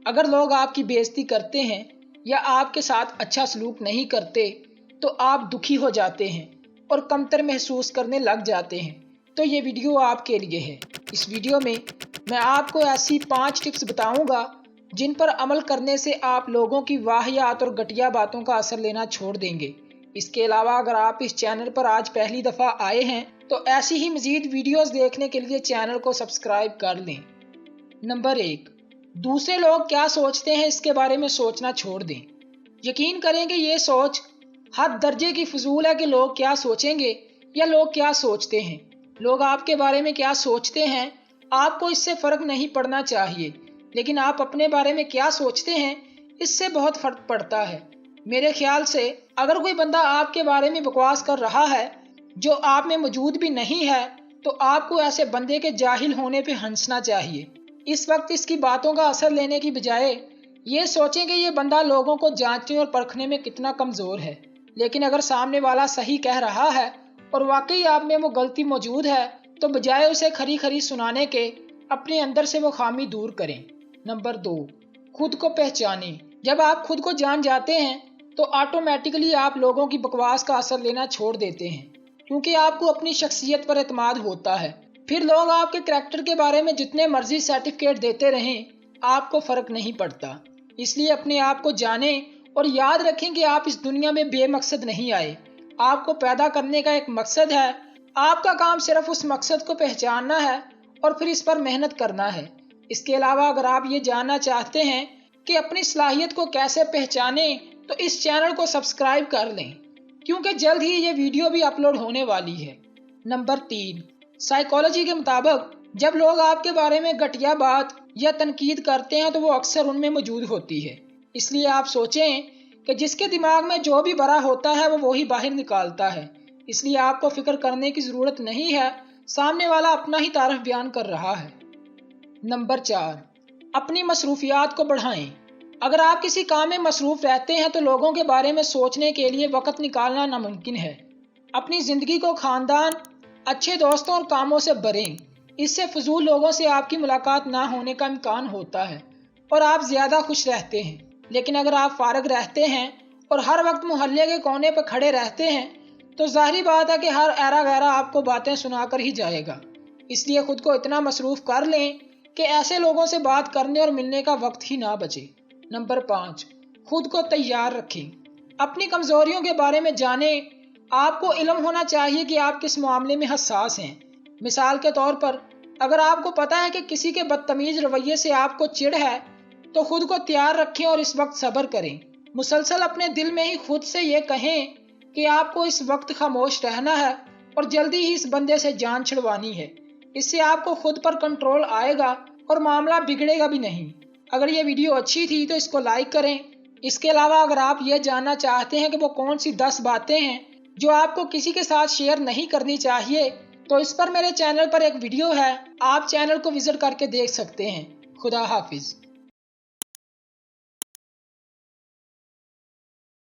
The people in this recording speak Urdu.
اگر لوگ آپ کی بے عزتی کرتے ہیں یا آپ کے ساتھ اچھا سلوک نہیں کرتے تو آپ دکھی ہو جاتے ہیں اور کمتر محسوس کرنے لگ جاتے ہیں، تو یہ ویڈیو آپ کے لیے ہے۔ اس ویڈیو میں آپ کو ایسی 5 ٹپس بتاؤں گا جن پر عمل کرنے سے آپ لوگوں کی واہیات اور گھٹیا باتوں کا اثر لینا چھوڑ دیں گے۔ اس کے علاوہ اگر آپ اس چینل پر آج پہلی دفعہ آئے ہیں تو ایسی ہی مزید ویڈیوز دیکھنے کے لیے چینل کو سبسکرائب کر لیں۔ نمبر 1، دوسرے لوگ کیا سوچتے ہیں اس کے بارے میں سوچنا چھوڑ دیں۔ یقین کریں کہ یہ سوچ حد درجے کی فضول ہے کہ لوگ کیا سوچیں گے یا لوگ کیا سوچتے ہیں۔ لوگ آپ کے بارے میں کیا سوچتے ہیں آپ کو اس سے فرق نہیں پڑنا چاہیے، لیکن آپ اپنے بارے میں کیا سوچتے ہیں اس سے بہت فرق پڑتا ہے۔ میرے خیال سے اگر کوئی بندہ آپ کے بارے میں بکواس کر رہا ہے جو آپ میں موجود بھی نہیں ہے تو آپ کو ایسے بندے کے جاہل ہونے پہ ہنسنا چاہیے۔ اس وقت اس کی باتوں کا اثر لینے کی بجائے یہ سوچیں کہ یہ بندہ لوگوں کو جانچنے اور پرکھنے میں کتنا کمزور ہے۔ لیکن اگر سامنے والا صحیح کہہ رہا ہے اور واقعی آپ میں وہ غلطی موجود ہے تو بجائے اسے کھری کھری سنانے کے اپنے اندر سے وہ خامی دور کریں۔ نمبر 2، خود کو پہچانیں۔ جب آپ خود کو جان جاتے ہیں تو آٹومیٹکلی آپ لوگوں کی بکواس کا اثر لینا چھوڑ دیتے ہیں، کیونکہ آپ کو اپنی شخصیت پر اعتماد ہوتا ہے۔ پھر لوگ آپ کے کریکٹر کے بارے میں جتنے مرضی سرٹیفکیٹ دیتے رہیں آپ کو فرق نہیں پڑتا۔ اس لیے اپنے آپ کو جانیں اور یاد رکھیں کہ آپ اس دنیا میں بے مقصد نہیں آئے۔ آپ کو پیدا کرنے کا ایک مقصد ہے، آپ کا کام صرف اس مقصد کو پہچاننا ہے اور پھر اس پر محنت کرنا ہے۔ اس کے علاوہ اگر آپ یہ جاننا چاہتے ہیں کہ اپنی صلاحیت کو کیسے پہچانیں تو اس چینل کو سبسکرائب کر لیں، کیونکہ جلد ہی یہ ویڈیو بھی اپلوڈ ہونے والی ہے۔ نمبر 3، سائیکالوجی کے مطابق جب لوگ آپ کے بارے میں گھٹیا بات یا تنقید کرتے ہیں تو وہ اکثر ان میں موجود ہوتی ہے۔ اس لیے آپ سوچیں کہ جس کے دماغ میں جو بھی بھرا ہوتا ہے وہ وہی باہر نکالتا ہے۔ اس لیے آپ کو فکر کرنے کی ضرورت نہیں ہے، سامنے والا اپنا ہی تعارف بیان کر رہا ہے۔ نمبر 4، اپنی مصروفیات کو بڑھائیں۔ اگر آپ کسی کام میں مصروف رہتے ہیں تو لوگوں کے بارے میں سوچنے کے لیے وقت نکالنا ناممکن ہے۔ اپنی زندگی کو خاندان، اچھے دوستوں اور کاموں سے بھریں۔ اس سے فضول لوگوں سے آپ کی ملاقات نہ ہونے کا امکان ہوتا ہے اور آپ زیادہ خوش رہتے ہیں۔ لیکن اگر آپ فارغ رہتے ہیں اور ہر وقت محلے کے کونے پر کھڑے رہتے ہیں تو ظاہری بات ہے کہ ہر ایرا غیرا آپ کو باتیں سنا کر ہی جائے گا۔ اس لیے خود کو اتنا مصروف کر لیں کہ ایسے لوگوں سے بات کرنے اور ملنے کا وقت ہی نہ بچے۔ نمبر 5، خود کو تیار رکھیں۔ اپنی کمزوریوں کے بارے میں جانیں۔ آپ کو علم ہونا چاہیے کہ آپ کس معاملے میں حساس ہیں۔ مثال کے طور پر اگر آپ کو پتا ہے کہ کسی کے بدتمیز رویے سے آپ کو چڑ ہے تو خود کو تیار رکھیں اور اس وقت صبر کریں۔ مسلسل اپنے دل میں ہی خود سے یہ کہیں کہ آپ کو اس وقت خاموش رہنا ہے اور جلدی ہی اس بندے سے جان چھڑوانی ہے۔ اس سے آپ کو خود پر کنٹرول آئے گا اور معاملہ بگڑے گا بھی نہیں۔ اگر یہ ویڈیو اچھی تھی تو اس کو لائک کریں۔ اس کے علاوہ اگر آپ یہ جاننا چاہتے ہیں کہ وہ کون سی 10 باتیں ہیں جو آپ کو کسی کے ساتھ شیئر نہیں کرنی چاہیے تو اس پر میرے چینل پر ایک ویڈیو ہے، آپ چینل کو وزٹ کر کے دیکھ سکتے ہیں۔ خدا حافظ۔